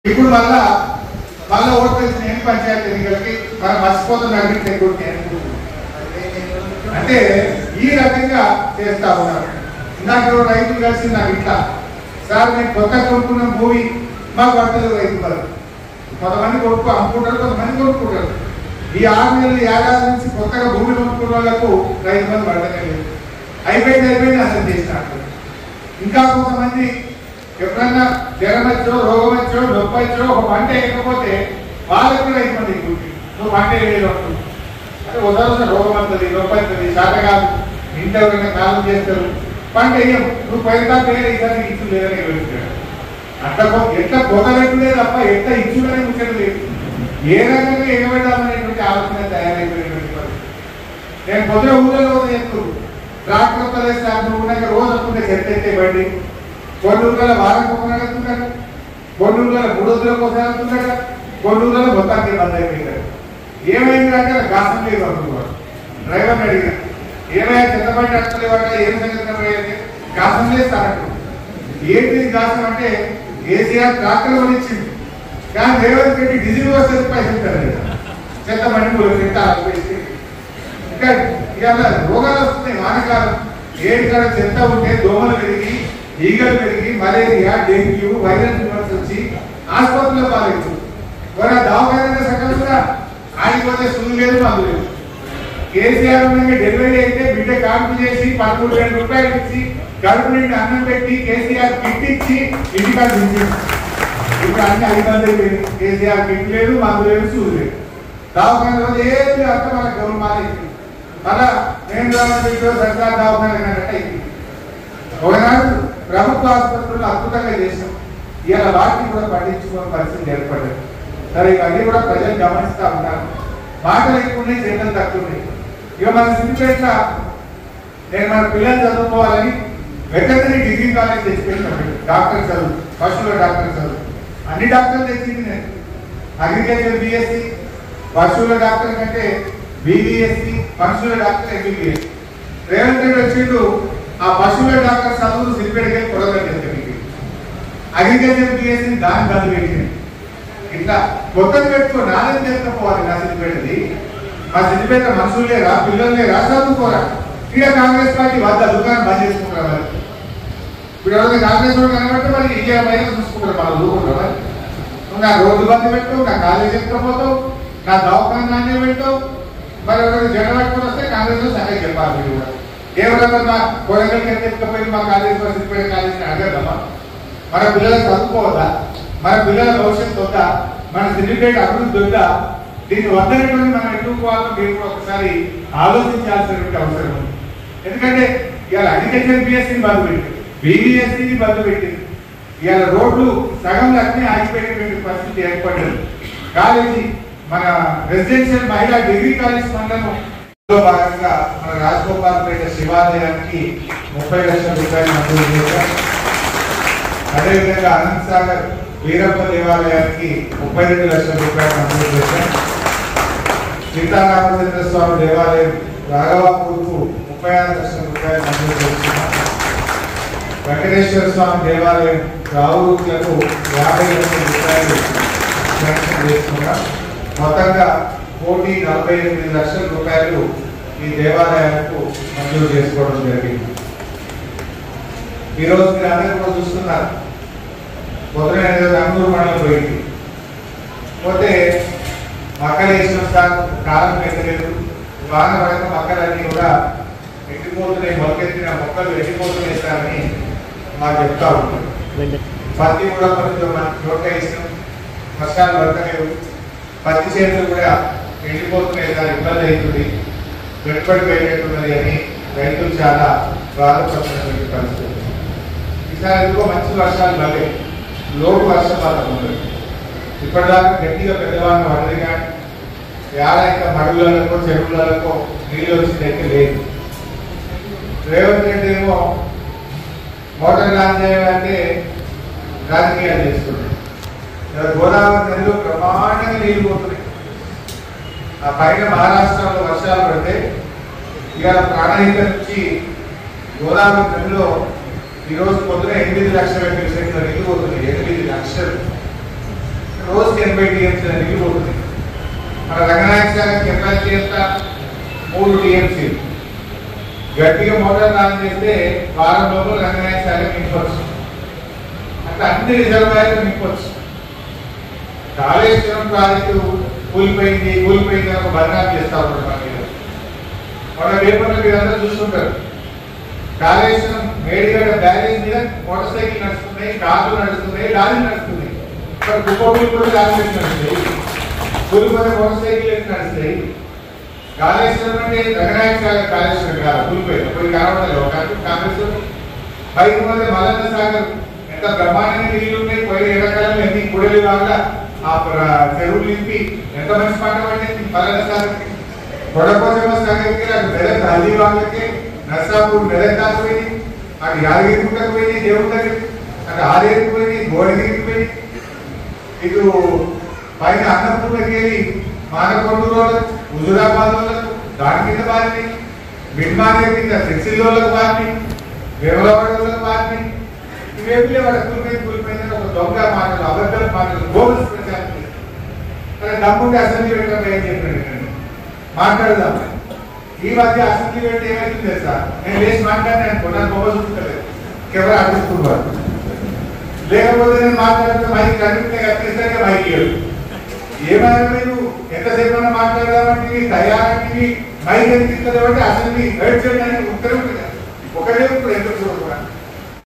ఇప్పుడు మళ్ళా ఓట్లు వేసిన పంచాయతీ ఎన్నికలకి మనం మర్చిపోతున్న అంటే ఈ రకంగా చేస్తా ఉన్నారు. నాకు రైతులు కలిసి నాకు ఇట్లా సార్ నేను కొత్త కొనుక్కున్న భూమి మాకు పడతలేదు రైతు బలం. కొంతమంది అమ్ముకుంటారు, కొంతమంది కొనుక్కుంటారు. ఈ 6 నెలలు ఏడాది నుంచి కొత్తగా భూమి కొనుక్కున్న వాళ్ళకు రైతు బలం పడలేదు. అయిపోయింది అసలు చేసినట్టు. ఇంకా కొంతమంది ఎప్పుడన్నా జ్వరం వచ్చో, రోగం వచ్చో, నొప్పి వచ్చో ఒక పంట వేయకపోతే వాళ్ళకు కూడా ఇబ్బంది. నువ్వు పంట వేయలేదు అంటే ఉదాహరణ రోగం వస్తుంది, నొప్పి వస్తుంది, శాత కాదు, ఇంటి ఎవరైనా కాలం చేస్తారు, పంట వేయం. నువ్వు పైరుగా పేరు ఇద్దరు ఇచ్చు లేదని వెళ్తున్నాడు. అట్లా ఎట్లా పొగలెట్టులే తప్ప ఎట్లా ఇచ్చుడనే ముచ్చట లేదు. ఏ రకంగా ఎగబెట్టాలనేటువంటి ఆలోచన తయారైపోయినటువంటి పరిస్థితి. నేను పొద్దున ఊళ్ళలో చెప్తూ ట్రాక్టర్ తలేస్తాను ఉన్నాక రోజు వస్తుంటే చెత్త ఎత్తే బండి, కొన్ని ఊళ్ళలో వారం కోసం అడుగుతున్నాడు, కొన్ని ఊళ్ళలో 3 రోజుల కోసం అడుగుతున్నాడు, కొన్ని ఊళ్ళలో మొత్తానికి బంద్ అయిపోయింది. ఏమైంది అంటే గాసం లేదు అనుకున్నాడు. డ్రైవర్ని అడిగిన ఏమైనా చెత్త బండి అడగలేవాట, ఏం సంగతి గాసం లేదు అన్నట్టు. ఏంటి గాసం అంటే కేసీఆర్ ట్రాక్టర్ కొనిచ్చింది, కానీ రేవంత్ రెడ్డి డీజిల్ వస్తే పైసలు తరలేదు. చెత్త బండి పెట్టాలి. ఇంకా ఇవాళ రోగాలు వస్తున్నాయి. వానకాలం ఏడుకాడ చెత్త ఉంటే దోమలు పెరిగి, ఈగలు పెరిగి, మలేరియా, డెంగ్యూ, వైరల్ ఫీవర్స్ వచ్చి ఆసుపత్రిలో పాలేదు. మరి దవాఖాన సకాలంగా ఆడిపోతే సులు లేదు, మందు లేదు. కేసీఆర్ డెలివరీ అయితే బిడ్డ కాన్పు చేసి 13,000 రూపాయలు ఇచ్చి కడుపు నుండి అన్నం పెట్టి కేసీఆర్ కిట్ ఇచ్చి ఇంటికాడ దించింది. ఇప్పుడు అన్ని 5 మంది అయిపోయింది. కేసీఆర్ కిట్ లేదు, మందు లేదు, సూదు లేదు. దవాఖాన ఏది అంత మనకు గౌరవం మానేసింది. మళ్ళా నేను సర్కారు దవాఖాన అయిపోయింది. ఒకనాడు ప్రభుత్వ ఆసుపత్రులు అద్భుతంగా చేసాం. ఇవాళ వాటిని కూడా పట్టించుకునే పరిస్థితి ఏర్పడలేదు. సరే ఇవన్నీ కూడా ప్రజలు గమనిస్తూ ఉంటారు. మాటలు ఎక్కువ ఉన్నాయి, చేతలు తక్కువ ఉన్నాయి. ఇక మన సిద్దిపేట నేను మన పిల్లలు చదువుకోవాలని వెటర్నరీ డిగ్రీ కాలేజ్ తెచ్చిపెట్టాను. డాక్టర్ చదువు, పశువుల డాక్టర్ చదువు, అన్ని డాక్టర్లు తెచ్చింది నేను. అగ్రికల్చర్ బిఎస్సి, పశువుల డాక్టర్ కంటే బిబిఎస్సి, పశువుల డాక్టర్ ఎంబీబీఎస్. రేవంత్ రెడ్డి వచ్చిండు, ఆ పశువుల డాక్టర్ చదువులు సిద్దిపేటకి కొడగట్టేస్తాడు. అగ్రికల్చర్ బిఎస్సి దాని బదులు పెట్టింది. ఇట్లా కొత్తగా పెట్టుకో, నాలుగు చేసుకపోవాలి. నా సిద్దిపేటది, మా సిద్దిపేట మనుషులు లేరా, పిల్లలు లేరా, చదువుకోరా. ఇక కాంగ్రెస్ పార్టీ వద్ద దుకాణం బంద్ చేసుకుంటారు. మరి ఇప్పుడు ఎవరైనా కాంగ్రెస్ వాడు కనబడితే మరి ఇండియా చూసుకుంటారు. మనం ఊరుకుంటారు. నువ్వు నా రోడ్డు బంద్ పెట్టావు, నా కాలేజ్ ఎక్కపోతావు, నా దవాఖాన నాణ్యం పెట్టావు. మరి ఎవరైనా జగన్ పట్టుకుని వస్తే కాంగ్రెస్ లో సహాయం చెప్పాలి. మీరు కూడా ఏమన్నా మా కొడగలికి ఎత్తుకపోయి మా కాలేజ్ సిద్దిపేట కాలేజీని అడగదమ్మా? మన పిల్లలకు చదువుకోవద్దా? మన పిల్లల భవిష్యత్తు వద్దా? మన సిద్దిపేట అభివృద్ధి వద్దా? దీన్ని వద్దనటువంటి మనం ఎదుర్కోవాలని మీరు కూడా ఒకసారి ఆలోచించాల్సినటువంటి అవసరం ఉంది. ఎందుకంటే ఇవాళ అగ్రికల్చర్ బిఎస్సిని బంద్ పెట్టింది, బిబిఎస్సిని బంద్ పెట్టింది. ఇవాళ రోడ్లు సగం అన్నీ ఆగిపోయేటువంటి పరిస్థితి ఏర్పడింది. కాలేజీ మన రెసిడెన్షియల్ మహిళా డిగ్రీ కాలేజ్ మండలంలో భాగంగా మన రాజగోపాల్పేట శివాలయానికి 30 లక్షల రూపాయలు మంజూరు చేశారు. అదేవిధంగా అనంత్ సాగర్ వీరప్ప దేవాలయానికి 32 లక్షల రూపాయలు మంజూరు చేశారు. సీతారామచంద్ర స్వామి దేవాలయం రాఘవాపూర్కు 36 లక్షల రూపాయలు మంజూరు చేస్తున్నారు. వెంకటేశ్వర స్వామి దేవాలయం రావులకు 50 లక్షల రూపాయలు శాంక్షన్ చేస్తున్నారు. మొత్తంగా 148 లక్షల రూపాయలు ఈ దేవాలయాలకు మంజూరు చేసుకోవడం జరిగింది. ఈరోజు మీరు అందరూ కూడా చూస్తున్నారు. పొద్దున రంగూరు మండలం పోయింది, పోతే మక్కలు వేసిన కాలం పెట్టలేదు. వాన పడిన మక్కలన్నీ కూడా ఎండిపోతున్నాయి, మొలకెత్తిన మొక్కలు ఎండిపోతున్నాయి మాకు చెప్తా ఉంటారు. పత్తి కూడా కొంచెం మనకి చోట వేసినాం, వర్షాలు పడతలేవు, పత్తి చేతులు కూడా ఎండిపోతున్నాయి, దాని ఇబ్బంది అవుతుంది, పెట్టుబడి పెట్టేట్టున్నది అని రైతులు చాలా బాధపడుతున్నటువంటి పరిస్థితి. ఈసారి ఎందుకో మంచి వర్షాలు పడలే, లోటు వర్షపాతం ఉంది. ఇప్పటిదాకా గట్టిగా పెద్దవాళ్ళని పడదు, కానీ ఏడాది మడుగులకో చెరువులకో నీళ్ళు వచ్చిందైతే లేదు. రేవంత్ రెడ్డి ఏమో మోటార్ లాంచ్ చేయాలంటే రాజకీయాలు చేస్తున్నాయి. గోదావరి నదిలో బ్రహ్మాండంగా నీళ్లు పోతున్నాయి. ఆ పైన మహారాష్ట్రలో వర్షాలు పడితే ఇవాళ ప్రాణహిత నుంచి గోదావరి నదిలో ఈరోజు పొద్దున 8 లక్షల క్యూసెక్ల నీళ్లు పోతున్నాయి. 8 లక్షలు. 80 టీఎంసీల నీళ్లు పోతుంది. మన రంగనాయక సాగర్ కెపాసిటీ ఎంత 3 టీఎంసీ. గట్టిగా మోటార్ ఆన్ చేస్తే వారం లోపల రంగనాయక సాగర్ నింపొచ్చు. అట్లా అన్ని రిజర్వాయర్లు నింపొచ్చు. కాళేశ్వరం ప్రాజెక్టు కూలిపోయింది ఒక బదనాలు చేస్తా ఉంటారు. మన మీద మన పేపర్లు మీరందరూ చూస్తుంటారు. కాళేశ్వరం మేడిగడ్డ బ్యారేజ్ మీద మోటార్ సైకిల్ నడుస్తున్నాయి, కార్లు నడుస్తున్నాయి, లారీలు నడుస్తున్నాయి. ఇక్కడ కుప్పకూలిపోతే లారీలు నడుస్తాయి, కూలిపోతే మోటార్ సైకిల్ ఎక్కి నడుస్తాయి. కాళేశ్వరం అంటే రంగనాయక సాగర్ కాళేశ్వరం కాదు, కూలిపోయింది పోయి కనబడలేదు. ఒక కాంగ్రెస్ పైకి పోతే మల్లన్న సాగర్ ఎంత బ్రహ్మాండంగా నీళ్లు ఉన్నాయి. పోయిన ఎండాకాలంలో ఎన్ని గుడలు కాగా ఆ చెరువులు నింపి ఎంత మంచి పంట పడింది. మల్లన్న సాగర్ కొడకోసమ సాగర్కి అటు మెదక్ హల్దీ వాళ్ళకి నర్సాపూర్ మెదక్ దాకా పోయింది, అటు యాదగిరి గుట్టకు పోయింది, దేవుడి దగ్గరికి అటు ఆదేరికి పోయింది, గోడగిరికి పోయింది, ఇటు పైన అన్నపూర్ణకి వెళ్ళి మానకొండూరు వాళ్ళకు, హుజూరాబాద్ వాళ్ళకు దాని కింద బారిని, మిడ్మానే కింద సిరిసిల్లోళ్ళకు బారిని, వేములవాడ వాళ్ళకు బారిని. ఇవేమిలే వాళ్ళ కూలిపోయిందని ఒక దొంగ మాటలు, అబద్ధం మాటలు, గోల్స్ ప్రచారం చేస్తారు. దమ్ముంటే అసెంబ్లీ పెట్టడం ఏం చెప్పినట్టు మాట్లాడదాం. ఈ మధ్య అసెంబ్లీ పెట్టి ఏమైంది తెలుసా? నేను లేచి మాట్లాడినాను, నాకు గొప్ప చూసుకోలేదు, కెమెరా ఆడిస్తున్నారు. లేకపోతే నేను మాట్లాడితే మైక్ కనిపిస్తే కనిపిస్తే మైక్ ఇవ్వదు. ఏమైనా మీరు ఎంతసేపు అయినా మాట్లాడదామంటే తయారంటే మైక్ ఎందుకు ఇస్తుంది అంటే అసెంబ్లీ గైడ్ చేయడానికి ఉత్తరం ఒకటే ఇప్పుడు ఎంత